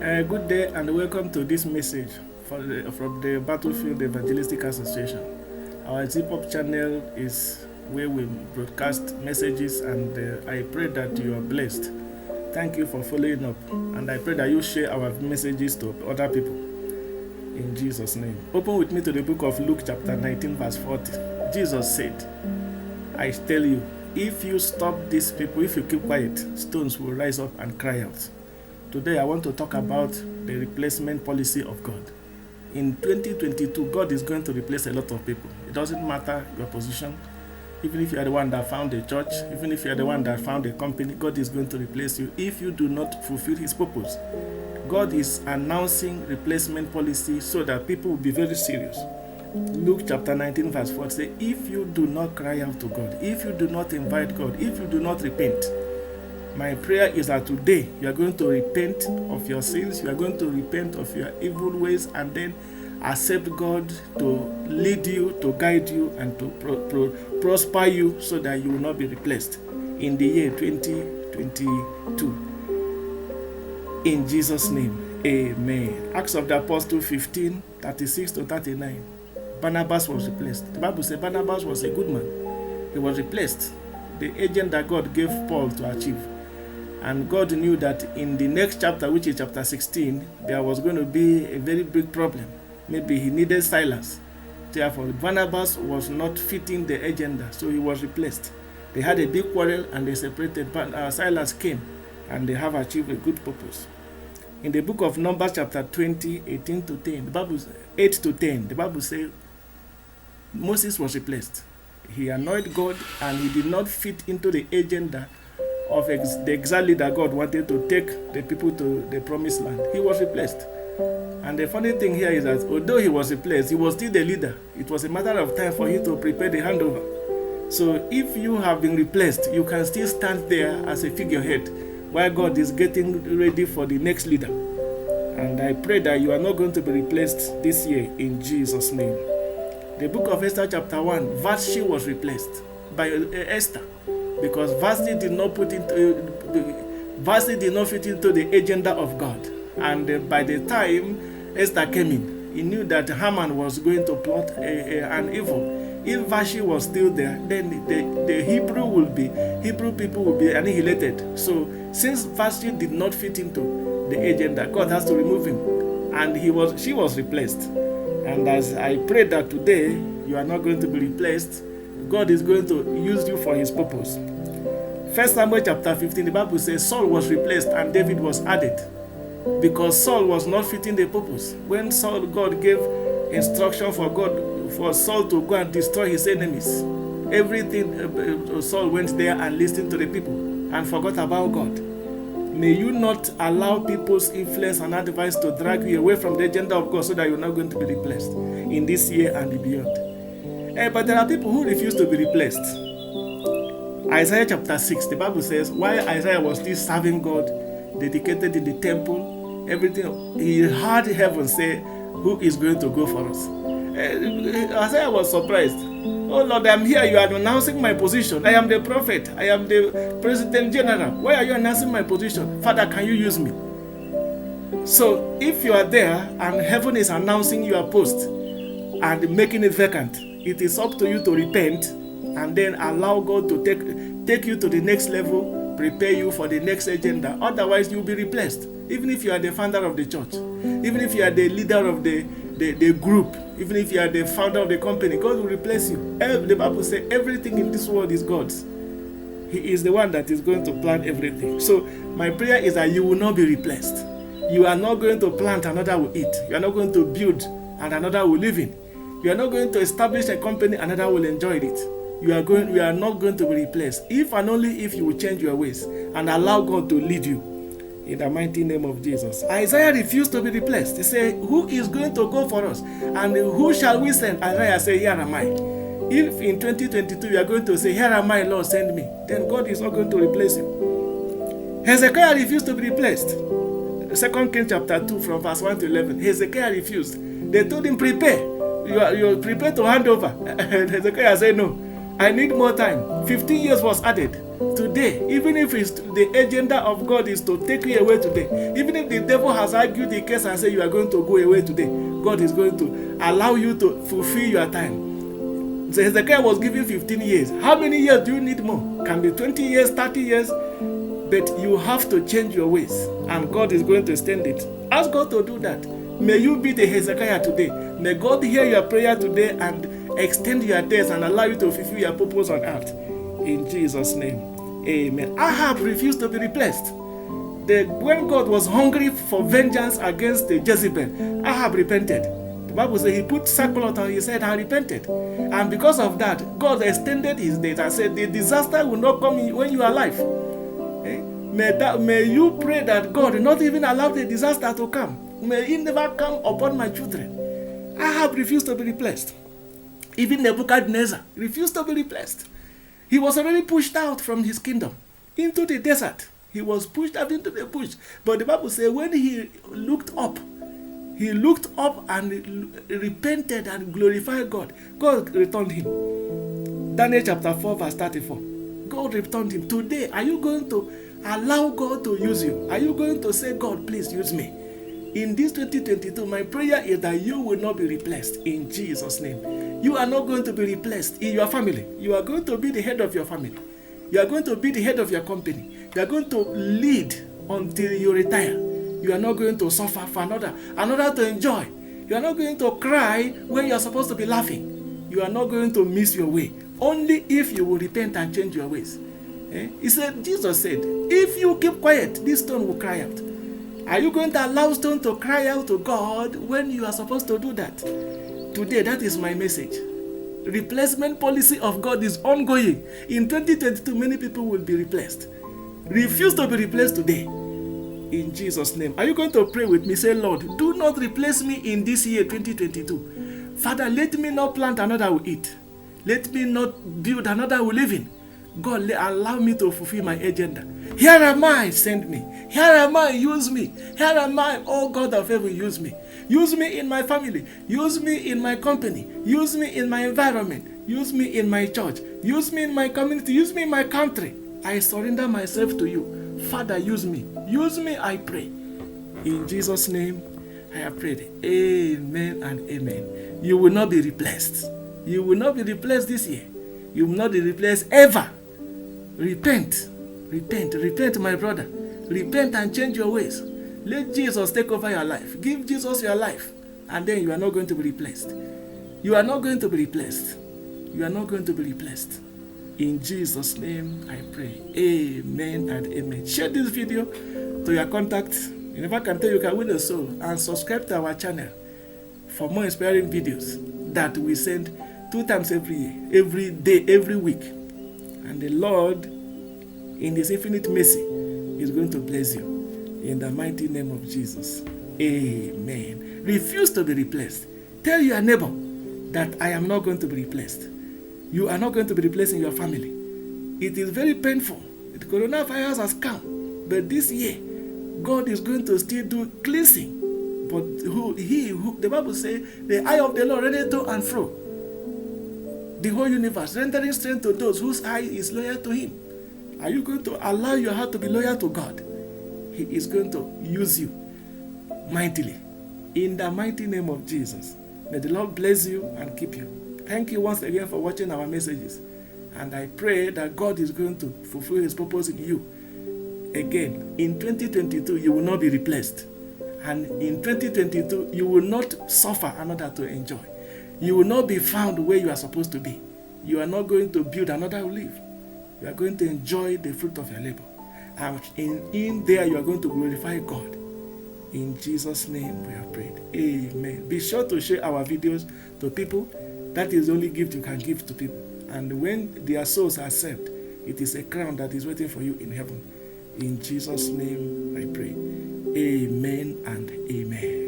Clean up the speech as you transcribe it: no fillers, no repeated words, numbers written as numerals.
Good day and welcome to this message from the Battlefield Evangelistic Association. Our Zip-Up channel is where we broadcast messages, and I pray that you are blessed. Thank you for following up, and I pray that you share our messages to other people. In Jesus' name. Open with me to the book of Luke chapter 19 verse 40. Jesus said, I tell you, if you stop these people, if you keep quiet, stones will rise up and cry out. Today I want to talk about the replacement policy of God. In 2022, God is going to replace a lot of people. It doesn't matter your position. Even if you are the one that found a church, even if you are the one that found a company, God is going to replace you if you do not fulfill His purpose. God is announcing replacement policy so that people will be very serious. Luke chapter 19 verse 4 says, if you do not cry out to God, if you do not invite God, if you do not repent, my prayer is that today you are going to repent of your sins, you are going to repent of your evil ways, and then accept God to lead you, to guide you, and to prosper you so that you will not be replaced in the year 2022. In Jesus' name, amen. Acts of the Apostle 15, 36 to 39. Barnabas was replaced. The Bible says Barnabas was a good man. He was replaced. The agent that God gave Paul to achieve. And God knew that in the next chapter, which is chapter 16, there was going to be a very big problem. Maybe he needed Silas. Therefore, Barnabas was not fitting the agenda, so he was replaced. They had a big quarrel and they separated, but Silas came and they have achieved a good purpose. In the book of Numbers chapter 20, 18 to 10, the Bible 8 to 10, the Bible says Moses was replaced. He annoyed God and he did not fit into the agenda of the exile leader God wanted to take the people to the promised land. He was replaced. And the funny thing here is that although he was replaced, he was still the leader. It was a matter of time for him to prepare the handover. So if you have been replaced, you can still stand there as a figurehead while God is getting ready for the next leader. And I pray that you are not going to be replaced this year in Jesus' name. The book of Esther chapter 1, Vatchi was replaced by Esther, because Vatchi did not fit into the agenda of God. And by the time Esther came in, he knew that Haman was going to plot an evil. If Vatchi was still there, then the Hebrew people will be annihilated. So since Vatchi did not fit into the agenda, God has to remove him, and she was replaced. And as I pray that today you are not going to be replaced, God is going to use you for His purpose. 1 Samuel chapter 15, the Bible says Saul was replaced and David was added, because Saul was not fitting the purpose. When God gave instruction for Saul to go and destroy his enemies, Saul went there and listened to the people and forgot about God. May you not allow people's influence and advice to drag you away from the agenda of God so that you're not going to be replaced in this year and beyond. But there are people who refuse to be replaced. Isaiah chapter 6, the Bible says, while Isaiah was still serving God, dedicated in the temple, everything, he heard heaven say, who is going to go for us? Isaiah was surprised. Oh Lord, I'm here. You are announcing my position. I am the prophet. I am the president general. Why are you announcing my position? Father, can you use me? So if you are there and heaven is announcing your post and making it vacant, it is up to you to repent and then allow God to take you to the next level, prepare you for the next agenda. Otherwise, you'll be replaced. Even if you are the founder of the church, even if you are the leader of the group, even if you are the founder of the company, God will replace you. The Bible says everything in this world is God's. He is the one that is going to plan everything. So my prayer is that you will not be replaced. You are not going to plant, another will eat. You are not going to build and another will live in. You are not going to establish a company, another will enjoy it. You are not going to be replaced if and only if you will change your ways and allow God to lead you. In the mighty name of Jesus. Isaiah refused to be replaced. He said, who is going to go for us? And who shall we send? Isaiah said, here am I. If in 2022 you are going to say, here am I, Lord, send me, then God is not going to replace you. Hezekiah refused to be replaced. 2 Kings chapter 2 from verse 1 to 11. Hezekiah refused. They told him, prepare. You are prepared to hand over. And Hezekiah said, no, I need more time. 15 years was added. Today, even if it's the agenda of God is to take you away today, even if the devil has argued the case and said you are going to go away today, God is going to allow you to fulfill your time. So Hezekiah was given 15 years. How many years do you need more? Can be 20 years, 30 years, but you have to change your ways, and God is going to extend it. Ask God to do that. May you be the Hezekiah today. May God hear your prayer today and extend your days and allow you to fulfill your purpose on earth. In Jesus' name, amen. Ahab refused to be replaced. When God was hungry for vengeance against Jezebel, Ahab repented. The Bible says he put sackcloth on his head and repented. And because of that, God extended his days and said, the disaster will not come when you are alive. May you pray that God will not even allow the disaster to come. May it never come upon my children. Ahab refused to be replaced. Even Nebuchadnezzar refused to be replaced. He was already pushed out from his kingdom into the desert. He was pushed out into the bush. But the Bible says when he looked up and repented and glorified God, God returned him. Daniel chapter 4 verse 34. God returned him. Today, are you going to allow God to use you? Are you going to say, God, please use me? In this 2022, my prayer is that you will not be replaced in Jesus' name. You are not going to be replaced in your family. You are going to be the head of your family. You are going to be the head of your company. You are going to lead until you retire. You are not going to suffer for another to enjoy. You are not going to cry when you are supposed to be laughing. You are not going to miss your way. Only if you will repent and change your ways. Jesus said, if you keep quiet, this stone will cry out. Are you going to allow stone to cry out to God when you are supposed to do that? Today, that is my message. Replacement policy of God is ongoing. In 2022, many people will be replaced. Refuse to be replaced today. In Jesus' name. Are you going to pray with me? Say, Lord, do not replace me in this year 2022. Father, let me not plant another I will eat. Let me not build another I will live in. God, allow me to fulfill my agenda. Here am I, send me. Here am I, use me. Here am I, oh God of heaven, use me. Use me in my family. Use me in my company. Use me in my environment. Use me in my church. Use me in my community. Use me in my country. I surrender myself to you. Father, use me. Use me, I pray. In Jesus' name, I have prayed. Amen and amen. You will not be replaced. You will not be replaced this year. You will not be replaced ever. Repent. Repent. Repent, my brother. Repent and change your ways. Let Jesus take over your life. Give Jesus your life. And then you are not going to be replaced. You are not going to be replaced. You are not going to be replaced. In Jesus' name I pray. Amen and amen. Share this video to your contacts. You never can tell you can win a soul. And subscribe to our channel for more inspiring videos that we send 2 times every year, every day, every week. And the Lord, in His infinite mercy, is going to bless you. In the mighty name of Jesus. Amen. Refuse to be replaced. Tell your neighbor that I am not going to be replaced. You are not going to be replaced in your family. It is very painful. The coronavirus has come. But this year, God is going to still do cleansing. But the Bible says, the eye of the Lord runneth to and fro. The whole universe, rendering strength to those whose eye is loyal to Him. Are you going to allow your heart to be loyal to God? He is going to use you mightily. In the mighty name of Jesus. May the Lord bless you and keep you. Thank you once again for watching our messages. And I pray that God is going to fulfill His purpose in you. Again, in 2022, you will not be replaced. And in 2022, you will not suffer another to enjoy. You will not be found where you are supposed to be. You are not going to build another will live. You are going to enjoy the fruit of your labor. And in there, you are going to glorify God. In Jesus' name we have prayed. Amen. Be sure to share our videos to people. That is the only gift you can give to people. And when their souls are saved, it is a crown that is waiting for you in heaven. In Jesus' name I pray. Amen and amen.